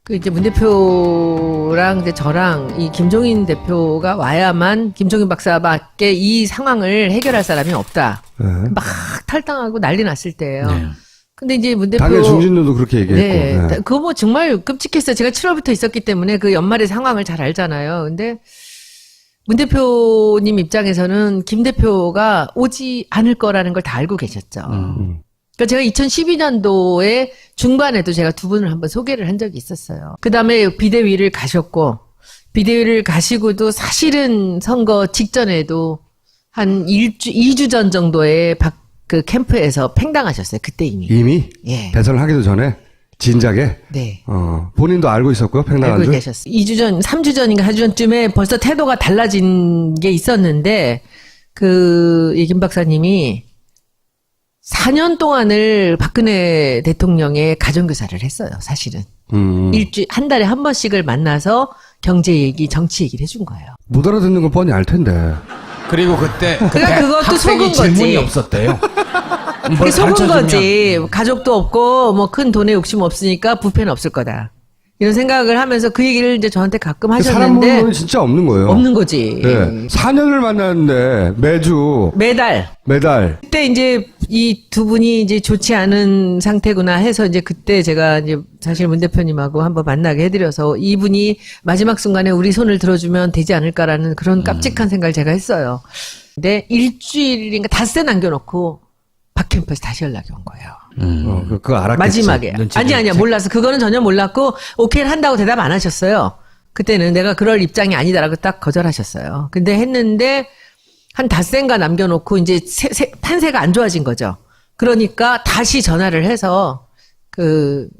그 이제 문 대표랑 이제 저랑 이 김종인 대표가 와야만 김종인 박사밖에 이 상황을 해결할 사람이 없다. 네. 막 탈당하고 난리 났을 때예요. 네. 근데 이제 문 대표 당의 중진들도 그렇게 얘기했고. 네, 네. 그거 뭐 정말 끔찍했어요. 제가 7월부터 있었기 때문에 그 연말의 상황을 잘 알잖아요. 근데 문 대표님 입장에서는 김 대표가 오지 않을 거라는 걸 다 알고 계셨죠. 그러니까 제가 2012년도에 중반에도 제가 두 분을 한번 소개를 한 적이 있었어요. 그 다음에 비대위를 가셨고, 비대위를 가시고도 사실은 선거 직전에도 한 2주 전 정도에 그 캠프에서 팽당하셨어요. 그때 이미. 이미 예. 대선을 하기도 전에 진작에 네. 본인도 알고 있었고요. 팽당한 알고 줄. 계셨어요. 2주 전, 3주 전인가 4주 전쯤에 벌써 태도가 달라진 게 있었는데, 이 김 박사님이 4년 동안을 박근혜 대통령의 가정교사를 했어요, 사실은. 한 달에 한 번씩을 만나서 경제 얘기, 정치 얘기를 해준 거예요. 못 알아듣는 건 뻔히 알 텐데. 그리고 그때 그러니까 그것도 학생이 속은 거지. 질문이 없었대요. 그게 속은 거지. 가족도 없고, 뭐 큰 돈에 욕심 없으니까 부패는 없을 거다. 이런 생각을 하면서 그 얘기를 이제 저한테 가끔 사람 하셨는데. 보는 진짜 없는 거예요. 없는 거지. 네. 4년을 만났는데 매주 매달. 그때 이제 이 두 분이 이제 좋지 않은 상태구나 해서 이제 그때 제가 이제 사실 문 대표님하고 한번 만나게 해드려서 이분이 마지막 순간에 우리 손을 들어주면 되지 않을까라는 그런 깜찍한 생각을 제가 했어요. 근데 일주일인가 닷새 남겨놓고 박 캠프에서 다시 연락이 온 거예요. 그거 알았겠지. 마지막에. 아니야. 몰랐어. 그거는 전혀 몰랐고, 오케이를 한다고 대답 안 하셨어요. 그때는 내가 그럴 입장이 아니다라고 딱 거절하셨어요. 근데 했는데, 한 닷새인가 남겨놓고, 이제 판세가 안 좋아진 거죠. 그러니까 다시 전화를 해서,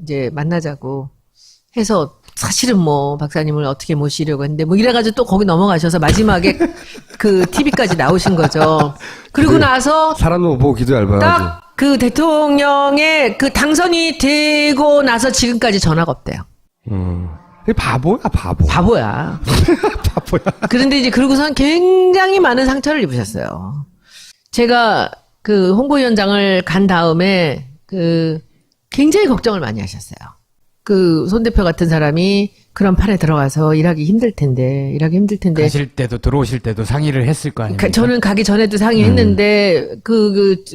이제 만나자고 해서, 사실은 뭐, 박사님을 어떻게 모시려고 했는데, 뭐 이래가지고 또 거기 넘어가셔서 마지막에 TV까지 나오신 거죠. 그리고 나서, 사람 보고 기도 얇아야지. 딱 그 대통령의 그 당선이 되고 나서 지금까지 전화가 없대요. 이 바보야, 바보. 바보야. 바보야. 그런데 이제 그러고선 굉장히 많은 상처를 입으셨어요. 제가 그 홍보위원장을 간 다음에 굉장히 걱정을 많이 하셨어요. 손 대표 같은 사람이 그런 판에 들어가서 일하기 힘들 텐데. 가실 때도 들어오실 때도 상의를 했을 거 아닙니까? 저는 가기 전에도 상의했는데,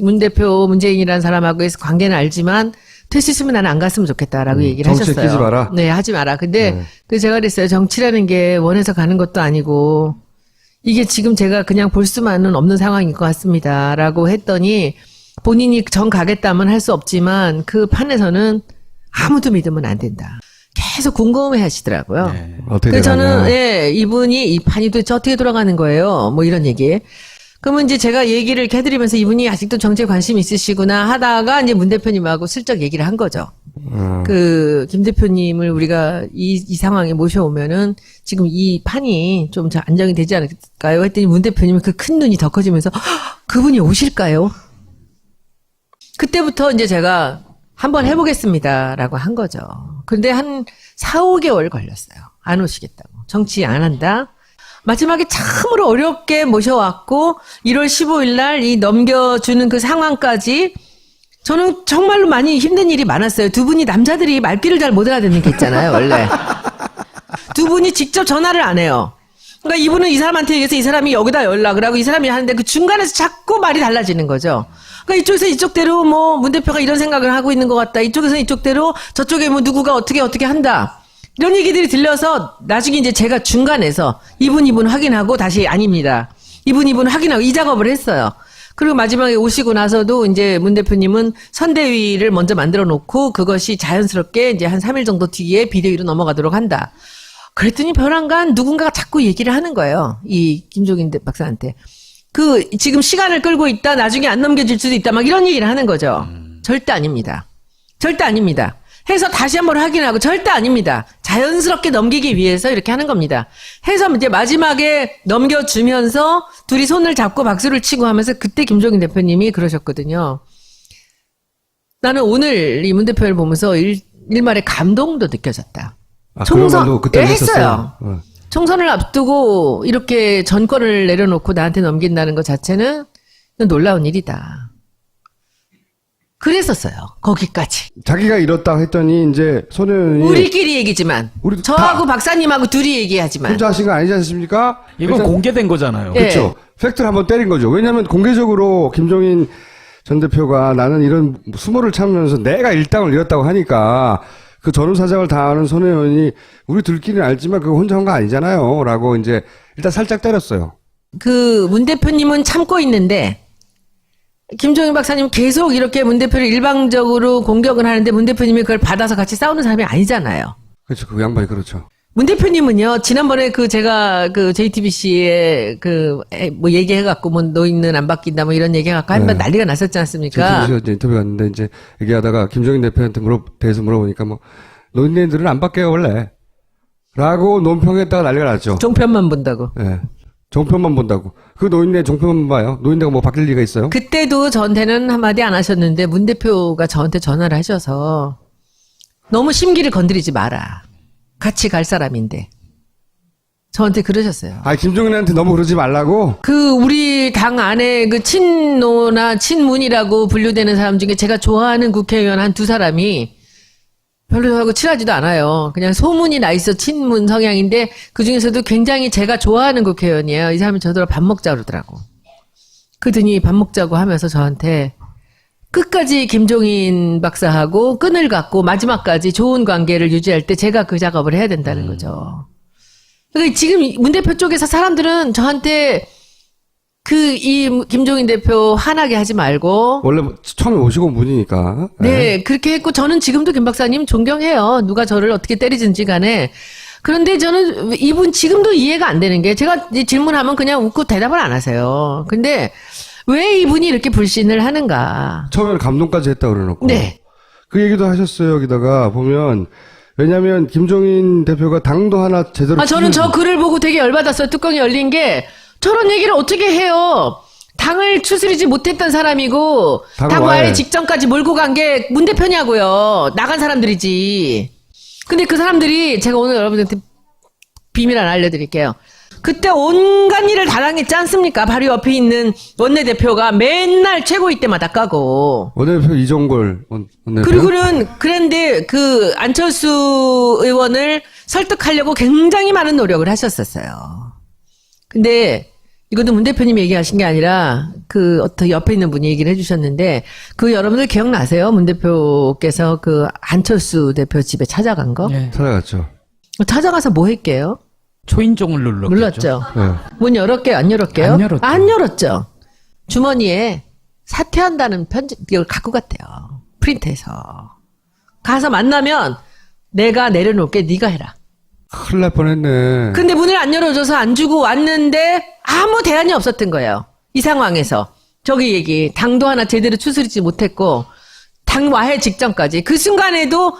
문 대표 문재인이라는 사람하고의 관계는 알지만, 될 수 있으면 나는 안 갔으면 좋겠다라고 얘기를 정치에 하셨어요. 끼지 마라? 네, 하지 마라. 근데, 제가 그랬어요. 정치라는 게 원해서 가는 것도 아니고, 이게 지금 제가 그냥 볼 수만은 없는 상황인 것 같습니다. 라고 했더니, 본인이 정 가겠다면 할 수 없지만, 그 판에서는 아무도 믿으면 안 된다. 계속 궁금해 하시더라고요. 네. 어떻게 그래서 되나? 저는, 이분이 이 판이 도대체 어떻게 돌아가는 거예요? 뭐 이런 얘기. 그러면 이제 제가 얘기를 이렇게 해드리면서 이분이 아직도 정치에 관심 있으시구나 하다가 이제 문 대표님하고 슬쩍 얘기를 한 거죠. 김 대표님을 우리가 이 상황에 모셔오면은 지금 이 판이 좀 안정이 되지 않을까요? 했더니 문 대표님은 그 큰 눈이 더 커지면서 그분이 오실까요? 그때부터 이제 제가 한번 해보겠습니다라고 한 거죠. 근데 한 4, 5개월 걸렸어요. 안 오시겠다고. 정치 안 한다. 마지막에 참으로 어렵게 모셔왔고 1월 15일 날 이 넘겨주는 그 상황까지 저는 정말로 많이 힘든 일이 많았어요. 두 분이 남자들이 말귀를 잘 못 알아듣는 게 있잖아요, 원래. 두 분이 직접 전화를 안 해요. 그러니까 이분은 이 사람한테 얘기해서 이 사람이 여기다 연락을 하고 이 사람이 하는데 그 중간에서 자꾸 말이 달라지는 거죠. 그러니까 이쪽에서 이쪽대로 뭐 문 대표가 이런 생각을 하고 있는 것 같다. 이쪽에서 이쪽대로 저쪽에 뭐 누구가 어떻게 한다. 이런 얘기들이 들려서 나중에 이제 제가 중간에서 이분 확인하고 다시 아닙니다. 이분 확인하고 이 작업을 했어요. 그리고 마지막에 오시고 나서도 이제 문 대표님은 선대위를 먼저 만들어 놓고 그것이 자연스럽게 이제 한 3일 정도 뒤에 비대위로 넘어가도록 한다. 그랬더니 벼랑간 누군가가 자꾸 얘기를 하는 거예요. 이 김종인 박사한테. 지금 시간을 끌고 있다, 나중에 안 넘겨질 수도 있다, 막 이런 얘기를 하는 거죠. 절대 아닙니다. 절대 아닙니다. 해서 다시 한번 확인하고, 절대 아닙니다. 자연스럽게 넘기기 위해서 이렇게 하는 겁니다. 해서 이제 마지막에 넘겨주면서 둘이 손을 잡고 박수를 치고 하면서 그때 김종인 대표님이 그러셨거든요. 나는 오늘 이 문 대표를 보면서 일말의 감동도 느껴졌다. 총선도 그때 했어요. 총선을 앞두고 이렇게 전권을 내려놓고 나한테 넘긴다는 것 자체는 놀라운 일이다. 그랬었어요. 거기까지. 자기가 이렇다고 했더니 이제 손혜원이 우리끼리 얘기지만 우리도 저하고 다 박사님하고 둘이 얘기하지만 혼자 하신 거 아니지 않습니까? 이건 그래서- 공개된 거잖아요. 예. 그렇죠. 팩트를 한번 때린 거죠. 왜냐하면 공개적으로 김종인 전 대표가 나는 이런 수모를 참으면서 내가 일당을 잃었다고 하니까 그 전후사정을 다 아는 손혜원이 우리 둘끼리는 알지만 그거 혼자 한 거 아니잖아요. 라고 이제 일단 살짝 때렸어요. 그 문 대표님은 참고 있는데 김종인 박사님 계속 이렇게 문 대표를 일방적으로 공격을 하는데 문 대표님이 그걸 받아서 같이 싸우는 사람이 아니잖아요. 그렇죠. 그 양반이 그렇죠. 문 대표님은요, 지난번에 제가 JTBC에 뭐 얘기해갖고 뭐 노인은 안 바뀐다 뭐 이런 얘기해갖고 한번 난리가 났었지 않습니까? 제가 이제 인터뷰 갔는데 이제 얘기하다가 김종인 대표한테 대해서 물어보니까 뭐 노인네들은 안 바뀌어요 원래. 라고 논평했다가 난리가 났죠. 종편만 본다고. 예. 종편만 본다고. 그 노인네 종편만 봐요. 노인네가 뭐 바뀔 리가 있어요? 그때도 저한테는 한마디 안 하셨는데 문 대표가 저한테 전화를 하셔서 너무 심기를 건드리지 마라. 같이 갈 사람인데. 저한테 그러셨어요. 아, 김종인한테 너무 그러지 말라고? 우리 당 안에 친노나 친문이라고 분류되는 사람 중에 제가 좋아하는 국회의원 한 두 사람이 별로 저하고 친하지도 않아요. 그냥 소문이 나 있어 친문 성향인데 그 중에서도 굉장히 제가 좋아하는 국회의원이에요. 이 사람이 저더러 밥 먹자 그러더라고. 그러더니 밥 먹자고 하면서 저한테 끝까지 김종인 박사하고 끈을 갖고 마지막까지 좋은 관계를 유지할 때 제가 그 작업을 해야 된다는 거죠. 그러니까 지금 문 대표 쪽에서 사람들은 저한테 이 김종인 대표 화나게 하지 말고 원래 처음에 오시고 온 분이니까. 네, 그렇게 했고 저는 지금도 김 박사님 존경해요. 누가 저를 어떻게 때리든지 간에. 그런데 저는 이분 지금도 이해가 안 되는 게 제가 질문하면 그냥 웃고 대답을 안 하세요. 근데 왜 이분이 이렇게 불신을 하는가? 처음에는 감동까지 했다 그러놓고. 네. 그 얘기도 하셨어요. 여기다가 보면 왜냐면 김종인 대표가 당도 하나 제대로. 저는 저 글을 보고 되게 열받았어요. 뚜껑이 열린 게 저런 얘기를 어떻게 해요? 당을 추스리지 못했던 사람이고 당 와해 직전까지 몰고 간 게 문 대표냐고요. 나간 사람들이지. 근데 그 사람들이 제가 오늘 여러분들한테 비밀 하나 알려드릴게요. 그때 온갖 일을 다 당했지 않습니까? 바로 옆에 있는 원내대표가 맨날 최고위 때마다 까고. 원내대표 이종걸 원내대표. 그리고는 그런데 안철수 의원을 설득하려고 굉장히 많은 노력을 하셨었어요. 근데 이것도 문 대표님이 얘기하신 게 아니라 어떤 옆에 있는 분이 얘기를 해주셨는데 여러분들 기억나세요? 문 대표께서 안철수 대표 집에 찾아간 거? 예. 찾아갔죠. 찾아가서 뭐 했게요? 초인종을 눌렀죠. 네. 문 열었게요? 안 열었게요? 안 열었죠. 안 열었죠. 주머니에 사퇴한다는 편지 이걸 갖고 갔대요. 프린트해서. 가서 만나면 내가 내려놓을게 네가 해라. 큰일 날 뻔했네. 근데 문을 안 열어줘서 안 주고 왔는데 아무 대안이 없었던 거예요. 이 상황에서. 당도 하나 제대로 추스리지 못했고 당 와해 직전까지. 그 순간에도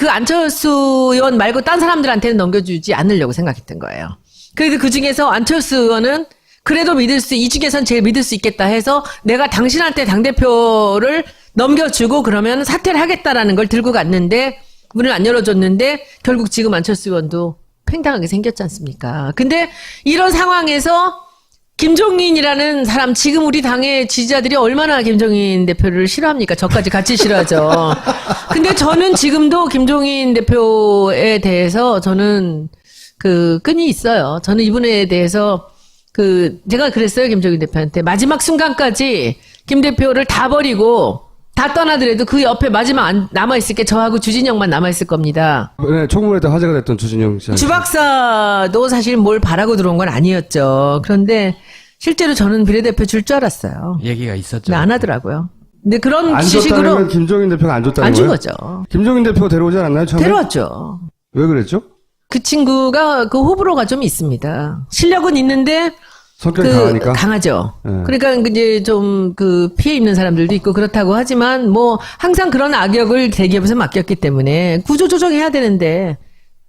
안철수 의원 말고 딴 사람들한테는 넘겨주지 않으려고 생각했던 거예요. 그래서 그 중에서 안철수 의원은 그래도 이 중에선 제일 믿을 수 있겠다 해서 내가 당신한테 당대표를 넘겨주고 그러면 사퇴를 하겠다라는 걸 들고 갔는데 문을 안 열어줬는데 결국 지금 안철수 의원도 팽당하게 생겼지 않습니까? 근데 이런 상황에서 김종인이라는 사람 지금 우리 당의 지지자들이 얼마나 김종인 대표를 싫어합니까? 저까지 같이 싫어하죠. 근데 저는 지금도 김종인 대표에 대해서 저는 끈이 있어요. 저는 이분에 대해서 제가 그랬어요. 김종인 대표한테 마지막 순간까지 김 대표를 다 버리고 다 떠나더라도 그 옆에 마지막 남아있을 게 저하고 주진영만 남아있을 겁니다. 네, 청문회 때 화제가 됐던 주진영 씨. 주 박사도 사실 뭘 바라고 들어온 건 아니었죠. 그런데 실제로 저는 비례대표 줄 줄 알았어요. 얘기가 있었죠. 근데 안 하더라고요. 근데 그런 안 지식으로 줬다면 김종인 대표가 안 줬다는 안 준 거예요? 거죠. 김종인 대표가 데려오지 않았나요? 처음에? 데려왔죠. 왜 그랬죠? 그 친구가 호불호가 좀 있습니다. 실력은 있는데 성격이 강하니까? 강하죠. 네. 그러니까 이제 좀 피해 입는 사람들도 있고 그렇다고 하지만 뭐 항상 그런 악역을 대기업에서 맡겼기 때문에 구조조정해야 되는데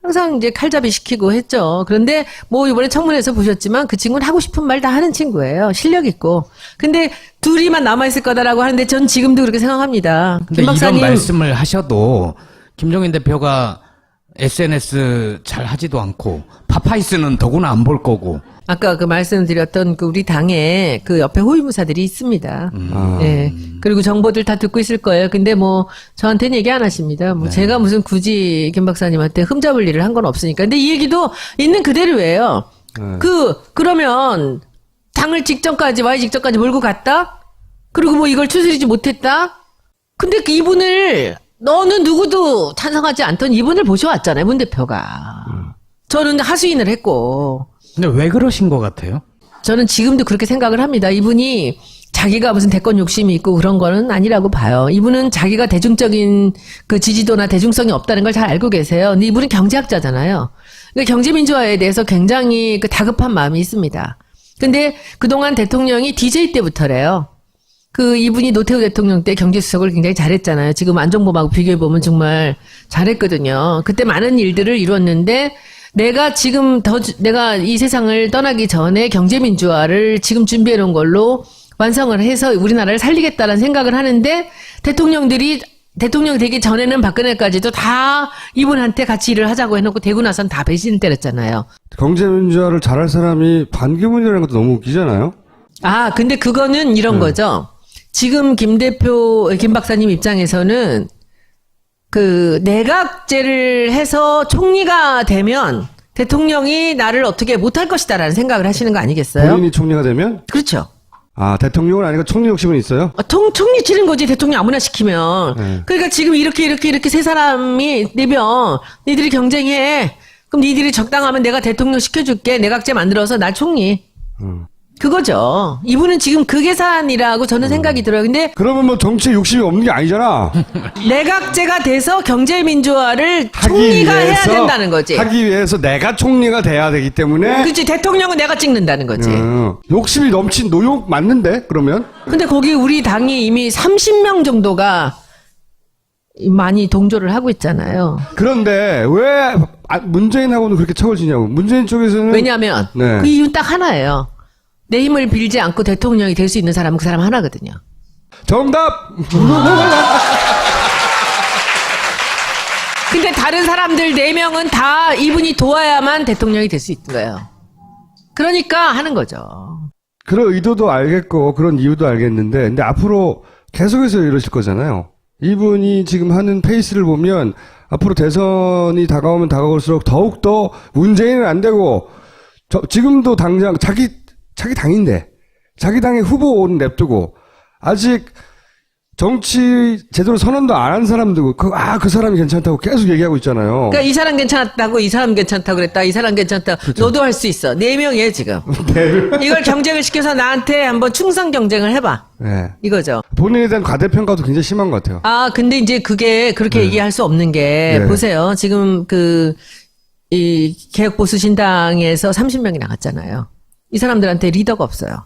항상 이제 칼잡이 시키고 했죠. 그런데 뭐 이번에 청문회에서 보셨지만 그 친구는 하고 싶은 말 다 하는 친구예요. 실력 있고. 근데 둘이만 남아있을 거다라고 하는데 전 지금도 그렇게 생각합니다. 근데 김 박사님. 이런 말씀을 하셔도 김종인 대표가 SNS 잘 하지도 않고 파파이스는 더구나 안 볼 거고. 아까 그 말씀드렸던 그 우리 당에 그 옆에 호위무사들이 있습니다. 예. 그리고 정보들 다 듣고 있을 거예요. 근데 뭐 저한테는 얘기 안 하십니다. 뭐 제가 무슨 굳이 김 박사님한테 흠잡을 일을 한 건 없으니까. 근데 이 얘기도 있는 그대로예요. 그러면 당을 직전까지 와이 직전까지 몰고 갔다? 그리고 뭐 이걸 추스리지 못했다? 근데 그 이분을 너는 누구도 찬성하지 않던 이분을 모셔왔잖아요. 문 대표가. 저는 하수인을 했고. 근데 왜 그러신 것 같아요? 저는 지금도 그렇게 생각을 합니다. 이분이 자기가 무슨 대권 욕심이 있고 그런 거는 아니라고 봐요. 이분은 자기가 대중적인 그 지지도나 대중성이 없다는 걸 잘 알고 계세요. 근데 이분은 경제학자잖아요. 그러니까 경제민주화에 대해서 굉장히 그 다급한 마음이 있습니다. 근데 그동안 대통령이 DJ 때부터래요. 그 이분이 노태우 대통령 때 경제수석을 굉장히 잘했잖아요. 지금 안종범하고 비교해보면 정말 잘했거든요. 그때 많은 일들을 이뤘는데 내가 지금 내가 이 세상을 떠나기 전에 경제민주화를 지금 준비해 놓은 걸로 완성을 해서 우리나라를 살리겠다라는 생각을 하는데 대통령 되기 전에는 박근혜까지도 다 이분한테 같이 일을 하자고 해놓고 되고 나선 다 배신을 때렸잖아요. 경제민주화를 잘할 사람이 반기문이라는 것도 너무 웃기잖아요. 아, 근데 그거는 이런 거죠. 지금 김 박사님 입장에서는 그 내각제를 해서 총리가 되면 대통령이 나를 어떻게 못할 것이다라는 생각을 하시는 거 아니겠어요? 본인이 총리가 되면? 그렇죠. 아, 대통령은 아니고 총리 욕심은 있어요? 총리 치는 거지 대통령 아무나 시키면. 그러니까 지금 이렇게 세 사람이 내면 니들이 경쟁해. 그럼 니들이 적당하면 내가 대통령 시켜줄게. 내각제 만들어서 날 총리. 그거죠. 이분은 지금 그 계산이라고 저는 생각이 들어요. 근데 그러면 뭐 정치에 욕심이 없는 게 아니잖아. 내각제가 돼서 경제민주화를 총리가 해야 된다는 거지. 하기 위해서 내가 총리가 돼야 되기 때문에. 그치, 대통령은 내가 찍는다는 거지. 욕심이 넘친 노욕 맞는데, 그러면? 근데 거기 우리 당이 이미 30명 정도가 많이 동조를 하고 있잖아요. 그런데 왜 문재인하고는 그렇게 척을 지냐고. 문재인 쪽에서는. 왜냐하면 네. 그 이유는 딱 하나예요. 내 힘을 빌지 않고 대통령이 될 수 있는 사람은 그 사람 하나거든요. 정답! 근데 다른 사람들 4명은 다 이분이 도와야만 대통령이 될 수 있는 거예요. 그러니까 하는 거죠. 그런 의도도 알겠고, 그런 이유도 알겠는데, 근데 앞으로 계속해서 이러실 거잖아요. 이분이 지금 하는 페이스를 보면, 앞으로 대선이 다가오면 다가올수록 더욱더 문재인은 안 되고, 지금도 당장 자기 당인데, 자기 당의 후보는 냅두고, 아직 정치 제대로 선언도 안 한 사람들, 그 사람이 괜찮다고 계속 얘기하고 있잖아요. 그러니까 이 사람 괜찮다고, 이 사람 괜찮다고 그랬다, 이 사람 괜찮다. 그렇죠. 너도 할 수 있어. 4명이에요, 지금. 이걸 경쟁을 시켜서 나한테 한번 충성 경쟁을 해봐. 네. 이거죠. 본인에 대한 과대평가도 굉장히 심한 것 같아요. 아, 근데 이제 그게 그렇게 얘기할 수 없는 게, 보세요. 지금 이 개혁보수신당에서 30명이 나갔잖아요. 이 사람들한테 리더가 없어요.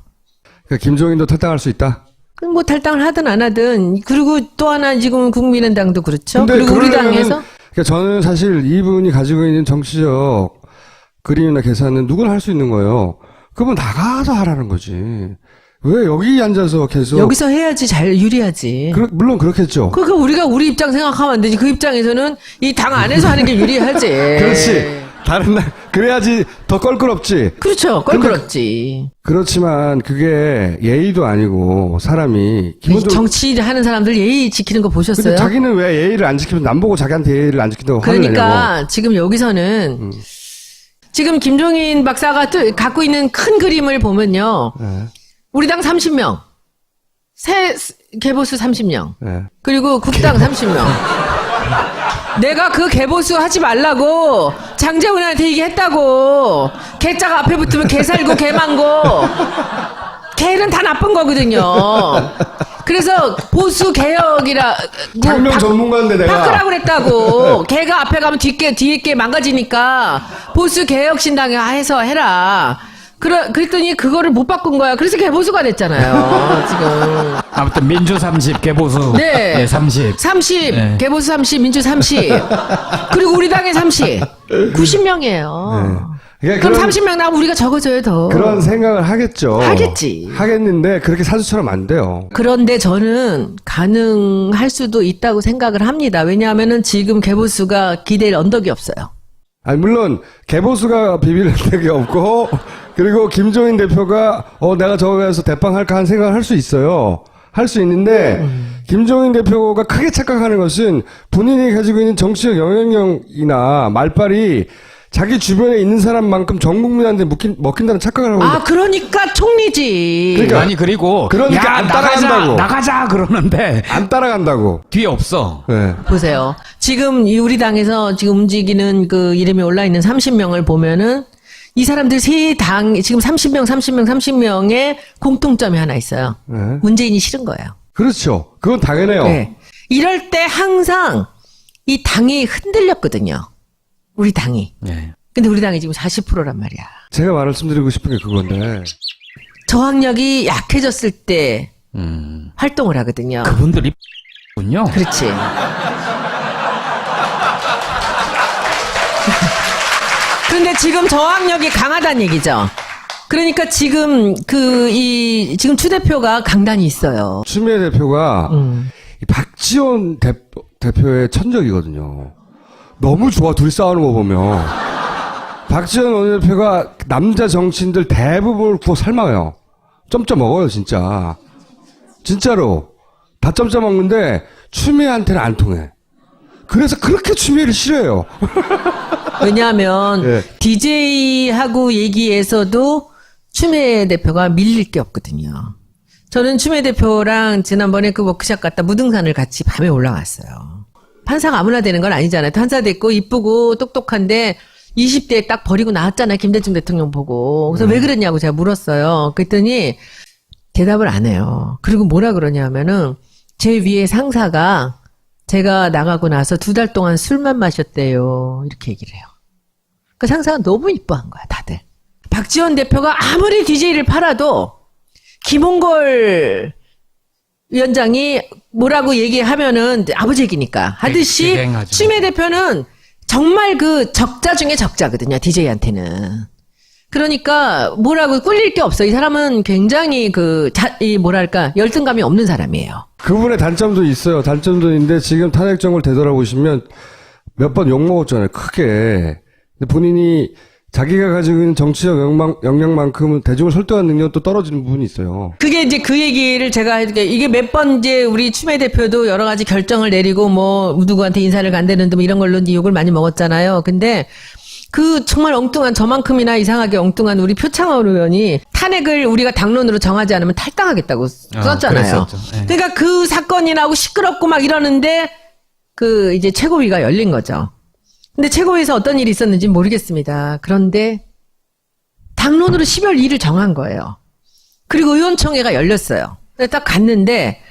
그러니까 김종인도 탈당할 수 있다? 뭐 탈당을 하든 안 하든. 그리고 또 하나 지금 국민의당도 그렇죠. 근데 그리고 우리 당에서. 그러니까 저는 사실 이분이 가지고 있는 정치적 그림이나 계산은 누구나 할 수 있는 거예요. 그러면 나가서 하라는 거지. 왜 여기 앉아서 계속. 여기서 해야지 잘 유리하지. 물론 그렇겠죠. 그러니까 우리가 우리 입장 생각하면 안 되지. 그 입장에서는 이 당 안에서 하는 게 유리하지. 그렇지. 다른 날 그래야지 더 껄끄럽지. 그렇죠. 껄끄럽지. 그렇지만 그게 예의도 아니고 사람이 기본적으로 정치하는 사람들 예의 지키는 거 보셨어요? 근데 자기는 왜 예의를 안 지키면 남 보고 자기한테 예의를 안 지킨다고 화를 내냐고. 그러니까 지금 여기서는 지금 김종인 박사가 갖고 있는 큰 그림을 보면요. 네. 우리 당 30명. 개보수 30명. 네. 그리고 국당 30명. 내가 그 개보수 하지 말라고 장재훈한테 얘기했다고. 개자가 앞에 붙으면 개 살고 개 망고. 개는 다 나쁜 거거든요. 그래서 보수 개혁이라 장명 전문가인데 내가 바꾸라고 그랬다고. 개가 앞에 가면 뒤에 게 망가지니까 보수 개혁 신당에 해서 해라. 그랬더니 그거를 못 바꾼 거야. 그래서 개보수가 됐잖아요. 지금. 아무튼 민주 30, 개보수 네. 30. 30, 네. 개보수 30, 민주 30. 그리고 우리 당에 30. 90명이에요. 네. 그러니까 그럼 30명 나오면 우리가 적어줘야 더. 그런 생각을 하겠죠. 하겠지. 하겠는데 그렇게 사주처럼 안 돼요. 그런데 저는 가능할 수도 있다고 생각을 합니다. 왜냐하면은 지금 개보수가 기댈 언덕이 없어요. 아니 물론 개보수가 비빌 적이 없고 그리고 김종인 대표가 내가 저거에서 대빵할까 하는 생각을 할 수 있어요. 할 수 있는데 김종인 대표가 크게 착각하는 것은 본인이 가지고 있는 정치적 영향력이나 말빨이 자기 주변에 있는 사람만큼 전 국민한테 먹힌다는 착각을 하고 있는데 그러니까 총리지. 그러니까 아니 그리고 그러니까 야, 안 따라간다고. 나가자 그러는데 안 따라간다고. 뒤에 없어. 네. 보세요. 지금 이 우리 당에서 지금 움직이는 그 이름이 올라 있는 30명을 보면은 이 사람들 세 당 지금 30명의 공통점이 하나 있어요. 네. 문재인이 싫은 거예요. 그렇죠. 그건 당연해요. 네. 이럴 때 항상 이 당이 흔들렸거든요. 우리 당이. 네. 근데 우리 당이 지금 40%란 말이야. 제가 말씀드리고 싶은 게 그건데 저항력이 약해졌을 때 활동을 하거든요. 그분들이 군요. 그렇지. 그런데 지금 저항력이 강하다는 얘기죠. 그러니까 지금 지금 추 대표가 강단이 있어요. 추미애 대표가 이 박지원 대표의 천적이거든요. 너무 좋아 둘이 싸우는 거 보면 박지원 원내대표가 남자 정치인들 대부분을 구워 삶아요. 점점 먹어요 진짜. 진짜로 다 점점 먹는데 추미애한테는 안 통해. 그래서 그렇게 추미애를 싫어해요. 왜냐하면 예. DJ하고 얘기에서도 추미애 대표가 밀릴 게 없거든요. 저는 추미애 대표랑 지난번에 그 워크샵 갔다 무등산을 같이 밤에 올라갔어요. 판사가 아무나 되는 건 아니잖아요. 판사 됐고 이쁘고 똑똑한데 20대에 딱 버리고 나왔잖아요. 김대중 대통령 보고. 그래서 왜 그랬냐고 제가 물었어요. 그랬더니 대답을 안 해요. 그리고 뭐라 그러냐면은 제 위에 상사가 제가 나가고 나서 2달 동안 술만 마셨대요. 이렇게 얘기를 해요. 그 상사가 너무 이뻐한 거야, 다들. 박지원 대표가 아무리 DJ를 팔아도 김홍걸 위원장이 뭐라고 얘기하면은 아버지 얘기니까 하듯이 기행하죠. 추미애 대표는 정말 그 적자 중에 적자거든요, DJ한테는. 그러니까 뭐라고 꿀릴 게 없어. 이 사람은 굉장히 뭐랄까 열등감이 없는 사람이에요. 그분의 단점도 있어요. 단점도 있는데 지금 탄핵 정부를 되돌아보시면 몇 번 욕먹었잖아요. 크게. 근데 본인이 자기가 가지고 있는 정치적 역량만큼은 대중을 설득하는 능력도 떨어지는 부분이 있어요. 그게 이제 그 얘기를 제가 해줄게. 이게 몇 번 이제 우리 추미애 대표도 여러 가지 결정을 내리고 뭐 누구한테 인사를 간다는데 뭐 이런 걸로 이제 욕을 많이 먹었잖아요. 근데 그 정말 엉뚱한 저만큼이나 이상하게 엉뚱한 우리 표창원 의원이 탄핵을 우리가 당론으로 정하지 않으면 탈당하겠다고 썼잖아요. 그랬었죠. 네. 그러니까 그 사건이 나오고 시끄럽고 막 이러는데 그 이제 최고위가 열린 거죠. 근데 최고위에서 어떤 일이 있었는지 모르겠습니다. 그런데 당론으로 12월 2일 정한 거예요. 그리고 의원총회가 열렸어요. 그래서 딱 갔는데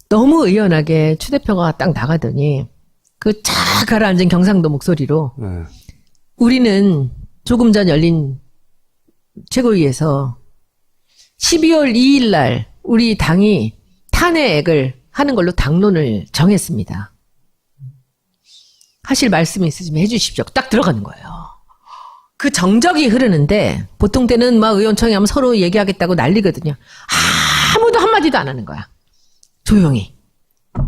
너무 의연하게 추 대표가 딱 나가더니 그 쫙 가라앉은 경상도 목소리로 네. 우리는 조금 전 열린 최고위에서 12월 2일 날 우리 당이 탄핵을 하는 걸로 당론을 정했습니다. 하실 말씀이 있으시면 해주십시오. 딱 들어가는 거예요. 그 정적이 흐르는데 보통 때는 막 의원총회 하면 서로 얘기하겠다고 난리거든요. 아무도 한마디도 안 하는 거야. 조용히.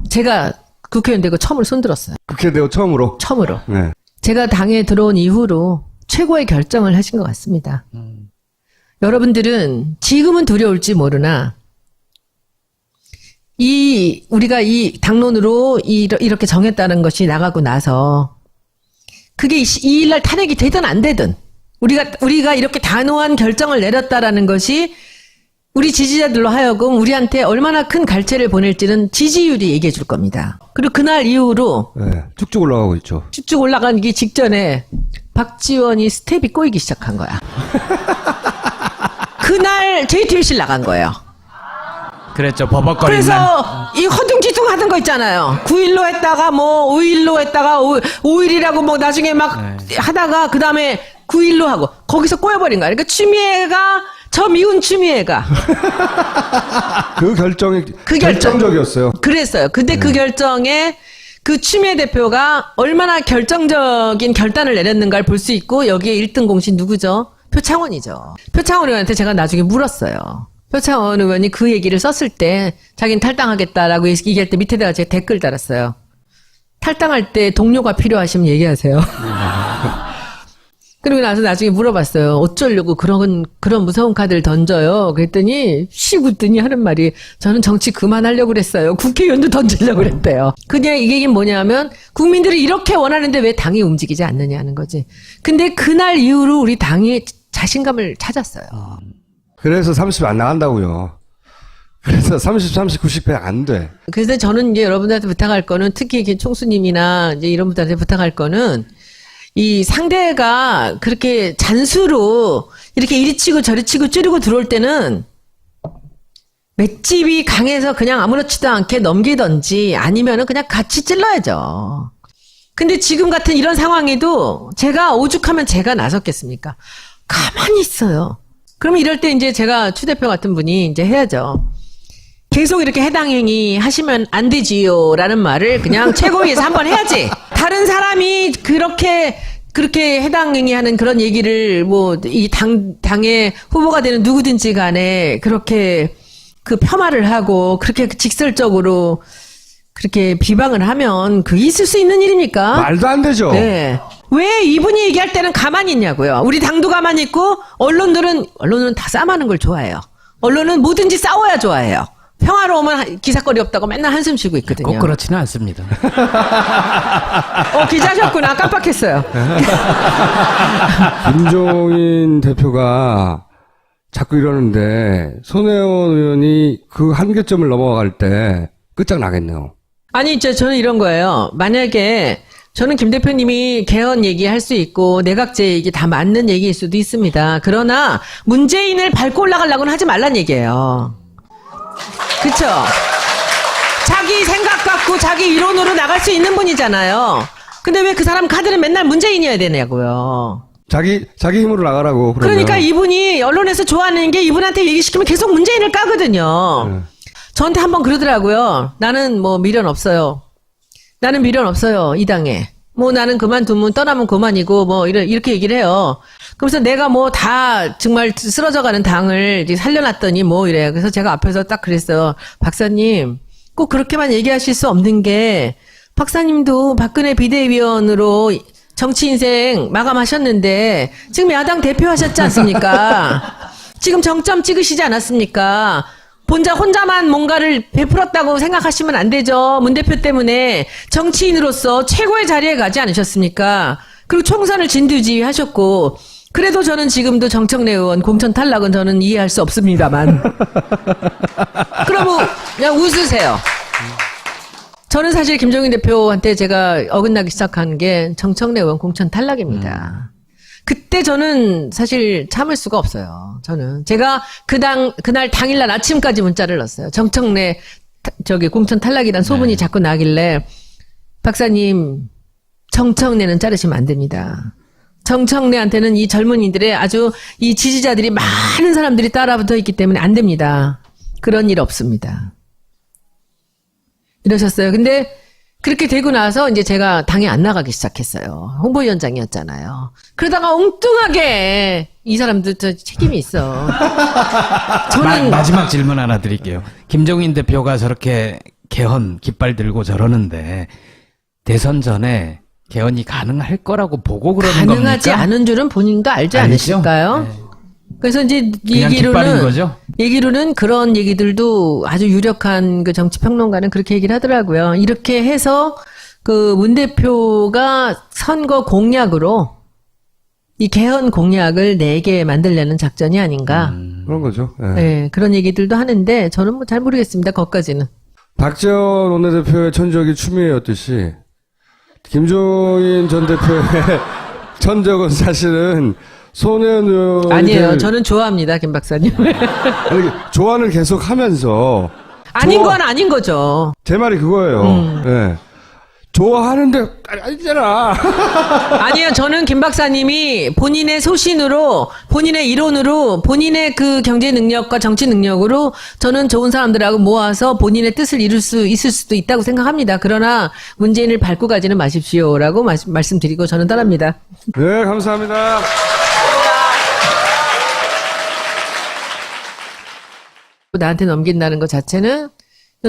제가 국회의원 되고 처음으로 손들었어요. 국회 되고 처음으로. 처음으로. 네. 제가 당에 들어온 이후로 최고의 결정을 하신 것 같습니다. 여러분들은 지금은 두려울지 모르나 우리가 이 당론으로 이렇게 정했다는 것이 나가고 나서 그게 2일날 탄핵이 되든 안 되든 우리가 이렇게 단호한 결정을 내렸다라는 것이 우리 지지자들로 하여금 우리한테 얼마나 큰 갈채를 보낼지는 지지율이 얘기해 줄 겁니다. 그리고 그날 이후로 네. 쭉쭉 올라가고 있죠. 쭉쭉 올라가기 직전에 박지원이 스텝이 꼬이기 시작한 거야. 그날 JTBC 나간 거예요. 그랬죠. 버벅거리는. 그래서 이 허둥지둥 하던 거 있잖아요. 9일로 했다가 뭐 5일로 했다가 5일이라고 뭐 나중에 막 하다가 그 다음에 9일로 하고 거기서 꼬여버린 거야. 그러니까 추미애가 저 미운 추미애가 그 결정이 그 결정. 결정적이었어요. 그랬어요. 근데 그 결정에 그 추미애 대표가 얼마나 결정적인 결단을 내렸는가를 볼 수 있고 여기에 1등 공신 누구죠? 표창원이죠. 표창원 의원한테 제가 나중에 물었어요. 표창원 의원이 그 얘기를 썼을 때 자기는 탈당하겠다라고 얘기할 때 밑에다가 제가 댓글 달았어요. 탈당할 때 동료가 필요하시면 얘기하세요. 그리고 나서 나중에 물어봤어요. 어쩌려고 그런 무서운 카드를 던져요. 그랬더니 웃더니 하는 말이 저는 정치 그만하려고 그랬어요. 국회의원도 던지려고 그랬대요. 그냥 이 얘기는 뭐냐면 국민들이 이렇게 원하는데 왜 당이 움직이지 않느냐는 거지. 근데 그날 이후로 우리 당이 자신감을 찾았어요. 그래서 30 안 나간다고요. 그래서 30, 90배 안 돼. 그래서 저는 이제 여러분들한테 부탁할 거는 특히 이렇게 총수님이나 이제 이런 분들한테 부탁할 거는 이 상대가 그렇게 잔수로 이렇게 이리 치고 저리 치고 찌르고 들어올 때는 맷집이 강해서 그냥 아무렇지도 않게 넘기던지 아니면은 그냥 같이 찔러야죠. 근데 지금 같은 이런 상황에도 제가 오죽하면 제가 나섰겠습니까? 가만히 있어요. 그럼 이럴 때 이제 제가 추 대표 같은 분이 이제 해야죠. 계속 이렇게 해당 행위 하시면 안 되지요. 라는 말을 그냥 최고위에서 한번 해야지. 다른 사람이 그렇게 해당 행위 하는 그런 얘기를 이 당의 후보가 되는 누구든지 간에 그렇게 그 폄하를 하고 그렇게 직설적으로 그렇게 비방을 하면 그게 있을 수 있는 일입니까? 말도 안 되죠. 네. 왜 이분이 얘기할 때는 가만히 있냐고요. 우리 당도 가만히 있고 언론은 다 싸움하는 걸 좋아해요. 언론은 뭐든지 싸워야 좋아해요. 평화로우면 기사거리 없다고 맨날 한숨 쉬고 있거든요. 꼭 그렇지는 않습니다. 기자셨구나. 깜빡했어요. 김종인 대표가 자꾸 이러는데 손혜원 의원이 그 한계점을 넘어갈 때 끝장나겠네요. 아니, 저는 이런 거예요. 만약에 저는 김 대표님이 개헌 얘기할 수 있고 내각제 얘기 다 맞는 얘기일 수도 있습니다. 그러나 문재인을 밟고 올라가려고는 하지 말란 얘기예요. 그쵸? 자기 생각 갖고 자기 이론으로 나갈 수 있는 분이잖아요. 근데 왜 그 사람 카드는 맨날 문재인이어야 되냐고요. 자기 힘으로 나가라고. 그러면. 그러니까 이분이 언론에서 좋아하는 게 이분한테 얘기시키면 계속 문재인을 까거든요. 저한테 한번 그러더라고요. 나는 미련 없어요. 나는 미련 없어요. 이 당에. 나는 그만두면 떠나면 그만이고 이렇게 얘기를 해요. 그래서 내가 다 정말 쓰러져가는 당을 이제 살려놨더니 이래요. 그래서 제가 앞에서 딱 그랬어요. 박사님, 꼭 그렇게만 얘기하실 수 없는 게 박사님도 박근혜 비대위원으로 정치 인생 마감하셨는데 지금 야당 대표하셨지 않습니까? 지금 정점 찍으시지 않았습니까? 혼자만 뭔가를 베풀었다고 생각하시면 안 되죠. 문 대표 때문에 정치인으로서 최고의 자리에 가지 않으셨습니까? 그리고 총선을 진두지휘하셨고 그래도 저는 지금도 정청래 의원 공천 탈락은 저는 이해할 수 없습니다만 그러면 그냥 웃으세요. 저는 사실 김종인 대표한테 제가 어긋나기 시작한 게 정청래 의원 공천 탈락입니다. 그때 저는 사실 참을 수가 없어요. 제가 그날 당일날 아침까지 문자를 넣었어요. 정청래 공천 탈락이란 소문이 자꾸 나길래 박사님 정청래는 자르시면 안 됩니다. 정청래한테는 이 젊은이들의 아주 이 지지자들이 많은 사람들이 따라붙어 있기 때문에 안 됩니다. 그런 일 없습니다. 이러셨어요. 근데 그렇게 되고 나서 이제 제가 당에 안 나가기 시작했어요. 홍보위원장이었잖아요. 그러다가 엉뚱하게 이 사람들 책임이 있어. 저는 마지막 질문 하나 드릴게요. 김종인 대표가 저렇게 개헌 깃발 들고 저러는데 대선 전에 개헌이 가능할 거라고 보고 그러는 겁니까? 가능하지 않은 줄은 본인도 알지 않으실까요? 네. 그래서 이제 얘기로는 그런 얘기들도 아주 유력한 그 정치평론가는 그렇게 얘기를 하더라고요. 이렇게 해서 그 문 대표가 선거 공약으로 이 개헌 공약을 내게 만들려는 작전이 아닌가. 그런 거죠. 네. 네, 그런 얘기들도 하는데 저는 잘 모르겠습니다. 거기까지는. 박지원 원내대표의 천적이 추미애였듯이 김종인 전 대표의 천적은 사실은 손혜원 의원 아니에요. 저는 좋아합니다, 김 박사님. 아니, 좋아는 계속 하면서 아닌 건 아닌 거죠. 제 말이 그거예요. 예. 좋아하는데 아니잖아. 아니요, 저는 김 박사님이 본인의 소신으로, 본인의 이론으로, 본인의 그 경제 능력과 정치 능력으로 저는 좋은 사람들하고 모아서 본인의 뜻을 이룰 수 있을 수도 있다고 생각합니다. 그러나 문재인을 밟고 가지는 마십시오라고 말씀드리고 저는 떠납니다. 네, 감사합니다. 나한테 넘긴다는 것 자체는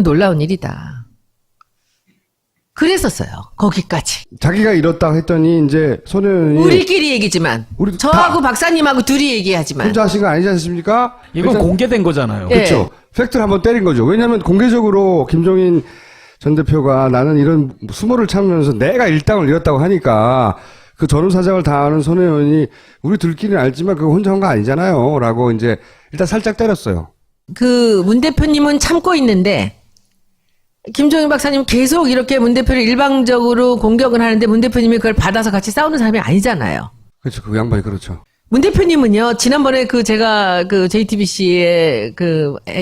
놀라운 일이다. 그랬었어요. 거기까지. 자기가 이렇다 했더니 이제 손혜원이 우리끼리 얘기지만. 우리 저하고 다 박사님하고 둘이 얘기하지만. 혼자 하신 거 아니지 않습니까? 이건 일단 공개된 거잖아요. 예. 그렇죠. 팩트를 한번 때린 거죠. 왜냐하면 공개적으로 김종인 전 대표가 나는 이런 수모를 참으면서 내가 일당을 잃었다고 하니까 그 전후사정을 다 아는 손혜원이 우리 들끼리는 알지만 그거 혼자 한 거 아니잖아요. 라고 이제 일단 살짝 때렸어요. 그 문 대표님은 참고 있는데 김종인 박사님 계속 이렇게 문 대표를 일방적으로 공격을 하는데 문 대표님이 그걸 받아서 같이 싸우는 사람이 아니잖아요. 그렇죠. 그 양반이 그렇죠. 문 대표님은요, 지난번에 제가 JTBC에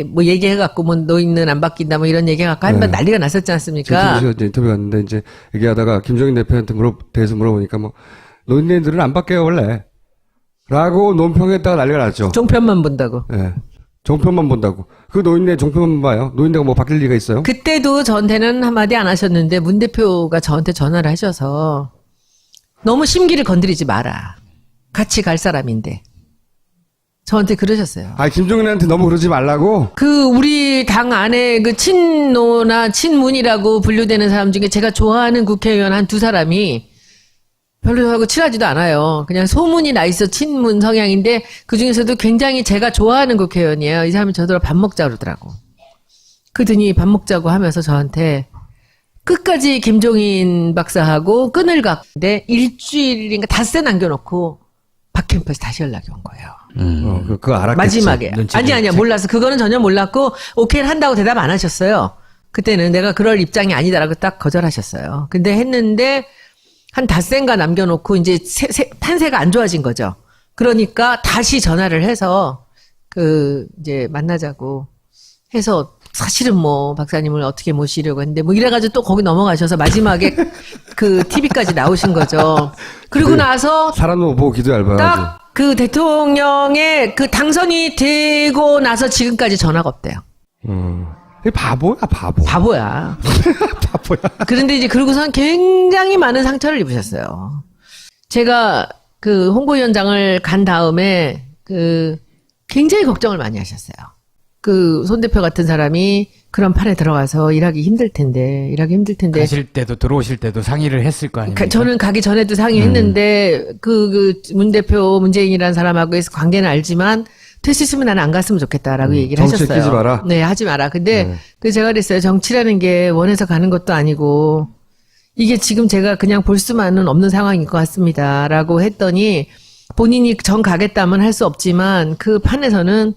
뭐 얘기해갖고 뭐 노인은 안 바뀐다 뭐 이런 얘기해갖고 한번 네. 난리가 났었지 않습니까? 제가 이제 인터뷰 갔는데 이제 얘기하다가 김종인 대표한테 대해서 물어보니까 뭐 노인네들은 안 바뀌어요 원래. 라고 논평했다가 난리가 났죠. 종편만 본다고. 예. 종편만 본다고. 그 노인네 종편만 봐요. 노인네가 뭐 바뀔 리가 있어요? 그때도 저한테는 한마디 안 하셨는데 문 대표가 저한테 전화를 하셔서 너무 심기를 건드리지 마라. 같이 갈 사람인데. 저한테 그러셨어요. 아, 김종인한테 너무 그러지 말라고? 우리 당 안에 친노나 친문이라고 분류되는 사람 중에 제가 좋아하는 국회의원 한 두 사람이 별로 저하고 친하지도 않아요. 그냥 소문이 나 있어 친문 성향인데 그 중에서도 굉장히 제가 좋아하는 국회의원이에요. 이 사람이 저더러 밥 먹자 그러더라고. 그러더니 밥 먹자고 하면서 저한테 끝까지 김종인 박사하고 끈을 갖는데 일주일인가 닷새 남겨놓고 박캠프에서 다시 연락이 온 거예요. 그거 알았겠지. 마지막에. 아니야. 몰랐어. 그거는 전혀 몰랐고, 오케이를 한다고 대답 안 하셨어요. 그때는 내가 그럴 입장이 아니다라고 딱 거절하셨어요. 근데 했는데, 한 닷새인가 남겨놓고, 이제 판세가 안 좋아진 거죠. 그러니까 다시 전화를 해서, 이제 만나자고 해서, 사실은 뭐, 박사님을 어떻게 모시려고 했는데, 뭐 이래가지고 또 거기 넘어가셔서 마지막에 TV까지 나오신 거죠. 그리고 나서, 사람 놈 보고 기도 얇아가지고. 딱 대통령의 당선이 되고 나서 지금까지 전화가 없대요. 이 바보야, 바보. 바보야. 바보야. 그런데 이제 그러고선 굉장히 많은 상처를 입으셨어요. 제가 홍보위원장을 간 다음에 굉장히 걱정을 많이 하셨어요. 손 대표 같은 사람이 그런 판에 들어가서 일하기 힘들 텐데. 가실 때도 들어오실 때도 상의를 했을 거 아닙니까? 저는 가기 전에도 상의했는데, 문 대표, 문재인이라는 사람하고의 관계는 알지만, 될 수 있으면 나는 안 갔으면 좋겠다라고 얘기를 정치에 하셨어요. 끼지 마라? 네, 하지 마라. 근데, 제가 그랬어요. 정치라는 게 원해서 가는 것도 아니고, 이게 지금 제가 그냥 볼 수만은 없는 상황인 것 같습니다. 라고 했더니, 본인이 정 가겠다면 할 수 없지만, 그 판에서는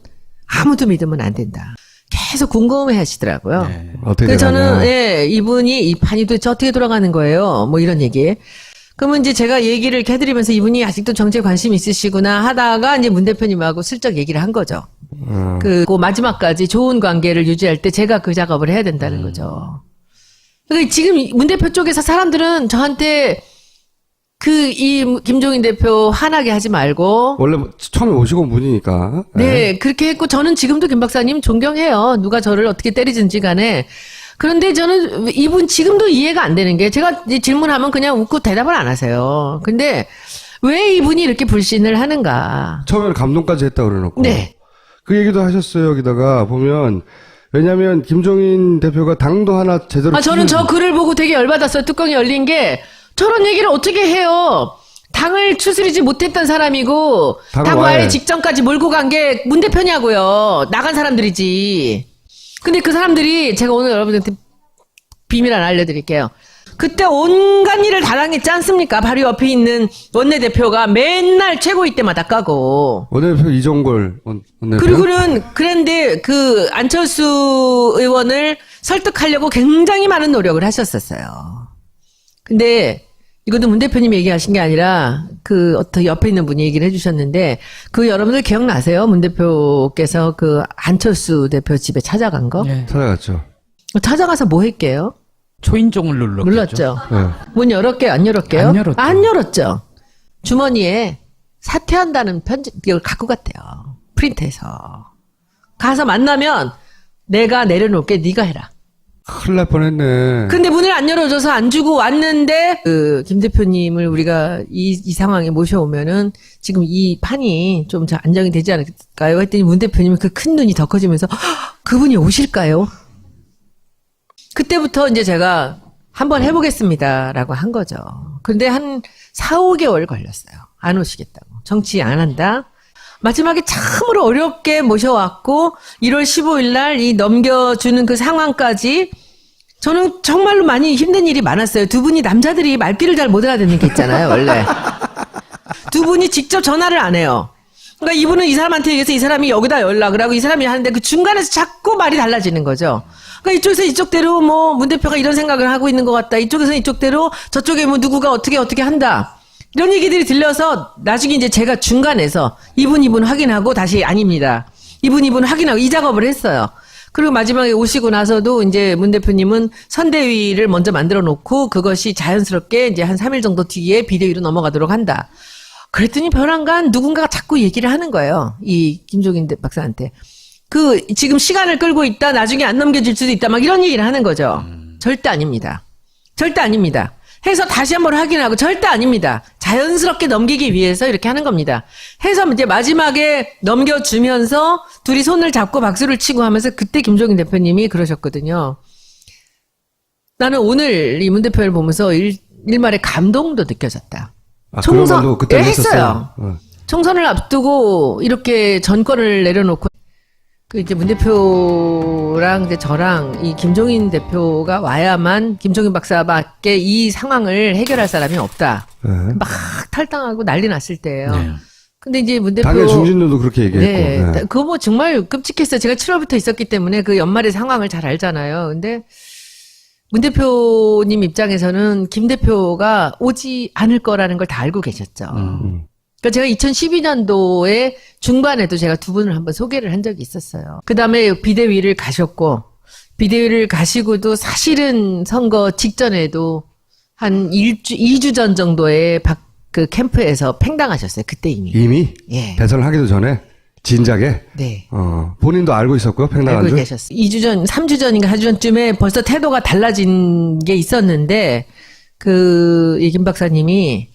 아무도 믿으면 안 된다. 계속 궁금해 하시더라고요. 네. 어떻게 그래서 되냐. 저는, 이분이 이 판이 도대체 어떻게 돌아가는 거예요? 뭐 이런 얘기. 그러면 이제 제가 얘기를 이렇게 해드리면서 이분이 아직도 정치에 관심 있으시구나 하다가 이제 문 대표님하고 슬쩍 얘기를 한 거죠. 그 마지막까지 좋은 관계를 유지할 때 제가 그 작업을 해야 된다는 거죠. 그러니까 지금 문 대표 쪽에서 사람들은 저한테 이 김종인 대표 화나게 하지 말고. 원래 처음에 오시고 온 분이니까. 네, 그렇게 했고, 저는 지금도 김 박사님 존경해요. 누가 저를 어떻게 때리든지 간에. 그런데 저는 이분 지금도 이해가 안 되는 게, 제가 질문하면 그냥 웃고 대답을 안 하세요. 근데 왜 이분이 이렇게 불신을 하는가. 처음에는 감동까지 했다고 그래놓고. 네. 그 얘기도 하셨어요. 여기다가 보면. 왜냐면 김종인 대표가 당도 하나 제대로. 저는 저 글을 보고 되게 열받았어요. 뚜껑이 열린 게. 저런 얘기를 어떻게 해요? 당을 추스리지 못했던 사람이고, 당과의 직전까지 몰고 간 게 문 대표냐고요. 나간 사람들이지. 근데 그 사람들이, 제가 오늘 여러분한테 비밀 하나 알려드릴게요. 그때 온갖 일을 다 당했지 않습니까? 바로 옆에 있는 원내대표가 맨날 최고위 때마다 까고. 원내대표 이종걸 원내대표. 그리고는, 그런데 안철수 의원을 설득하려고 굉장히 많은 노력을 하셨었어요. 근데, 이것도 문 대표님 얘기하신 게 아니라 어떤 옆에 있는 분이 얘기를 해주셨는데 여러분들 기억나세요? 문 대표께서 안철수 대표 집에 찾아간 거? 예. 찾아갔죠. 찾아가서 뭐 했게요? 초인종을 눌렀겠죠. 눌렀죠. 네. 문 열었게요? 안 열었게요? 안 열었죠. 안 열었죠. 주머니에 사퇴한다는 편지 이걸 갖고 갔대요. 프린트해서. 가서 만나면 내가 내려놓을게 네가 해라. 큰일 날 뻔했네. 근데 문을 안 열어줘서 안 주고 왔는데 김 대표님을 우리가 이 상황에 모셔오면은 지금 이 판이 좀 안정이 되지 않을까요? 했더니 문 대표님이 그 큰 눈이 더 커지면서 그분이 오실까요? 그때부터 이제 제가 한번 해보겠습니다라고 한 거죠. 근데 한 4, 5개월 걸렸어요. 안 오시겠다고. 정치 안 한다. 마지막에 참으로 어렵게 모셔왔고 1월 15일 날 이 넘겨주는 그 상황까지 저는 정말로 많이 힘든 일이 많았어요. 두 분이 남자들이 말귀를 잘 못 알아듣는 게 있잖아요, 원래. 두 분이 직접 전화를 안 해요. 그러니까 이분은 이 사람한테 얘기해서 이 사람이 여기다 연락을 하고 이 사람이 하는데 그 중간에서 자꾸 말이 달라지는 거죠. 그러니까 이쪽에서 이쪽대로 뭐 문 대표가 이런 생각을 하고 있는 것 같다. 이쪽에서 이쪽대로 저쪽에 뭐 누구가 어떻게 한다. 이런 얘기들이 들려서 나중에 이제 제가 중간에서 이분 확인하고 다시 아닙니다. 이분 확인하고 이 작업을 했어요. 그리고 마지막에 오시고 나서도 이제 문 대표님은 선대위를 먼저 만들어 놓고 그것이 자연스럽게 이제 한 3일 정도 뒤에 비대위로 넘어가도록 한다. 그랬더니 벼랑간 누군가가 자꾸 얘기를 하는 거예요. 이 김종인 박사한테. 지금 시간을 끌고 있다. 나중에 안 넘겨질 수도 있다. 막 이런 얘기를 하는 거죠. 절대 아닙니다. 절대 아닙니다. 해서 다시 한번 확인하고 절대 아닙니다. 자연스럽게 넘기기 위해서 이렇게 하는 겁니다. 해서 이제 마지막에 넘겨주면서 둘이 손을 잡고 박수를 치고 하면서 그때 김종인 대표님이 그러셨거든요. 나는 오늘 이 문 대표를 보면서 일말의 감동도 느껴졌다. 아, 그런 말도 그때 했어요. 어. 총선을 앞두고 이렇게 전권을 내려놓고 이제 문 대표랑 이제 저랑 이 김종인 대표가 와야만 김종인 박사밖에 이 상황을 해결할 사람이 없다. 네. 막 탈당하고 난리 났을 때예요. 네. 근데 이제 문 대표 당의 중진들도 그렇게 얘기했고. 네, 네. 그거 뭐 정말 끔찍했어요. 제가 7월부터 있었기 때문에 그 연말의 상황을 잘 알잖아요. 근데 문 대표님 입장에서는 김 대표가 오지 않을 거라는 걸 다 알고 계셨죠. 그러니까 제가 2012년도에 중반에도 제가 두 분을 한번 소개를 한 적이 있었어요. 그 다음에 비대위를 가셨고, 비대위를 가시고도 사실은 선거 직전에도 한 2주 전 정도에 그 캠프에서 팽당하셨어요. 그때 이미. 이미 예. 대선을 하기도 전에 진작에 네. 본인도 알고 있었고요. 팽당한 알고 줄. 계셨어요. 2주 전, 3주 전인가 4주 전쯤에 벌써 태도가 달라진 게 있었는데, 이 김 박사님이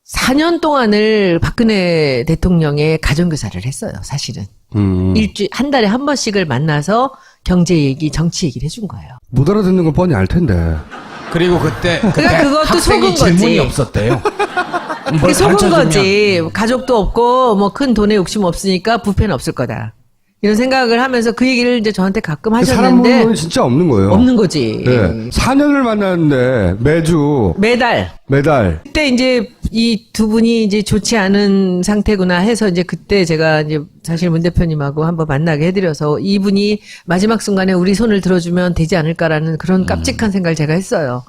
4년 동안을 박근혜 대통령의 가정교사를 했어요, 사실은. 한 달에 한 번씩을 만나서 경제 얘기, 정치 얘기를 해준 거예요. 못 알아듣는 건 뻔히 알 텐데. 그리고 그때 그러니까 그것도 학생이 속은 거지. 질문이 없었대요. 그게 뭘 속은 가르쳐주면. 거지. 가족도 없고, 뭐 큰 돈에 욕심 없으니까 부패는 없을 거다. 이런 생각을 하면서 그 얘기를 이제 저한테 가끔 사람 보는 하셨는데, 건 진짜 없는 거예요. 없는 거지. 네. 4년을 만났는데 매달. 그때 이제 이 두 분이 이제 좋지 않은 상태구나 해서 이제 그때 제가 이제 사실 문 대표님하고 한번 만나게 해드려서 이분이 마지막 순간에 우리 손을 들어주면 되지 않을까라는 그런 깜찍한 생각을 제가 했어요.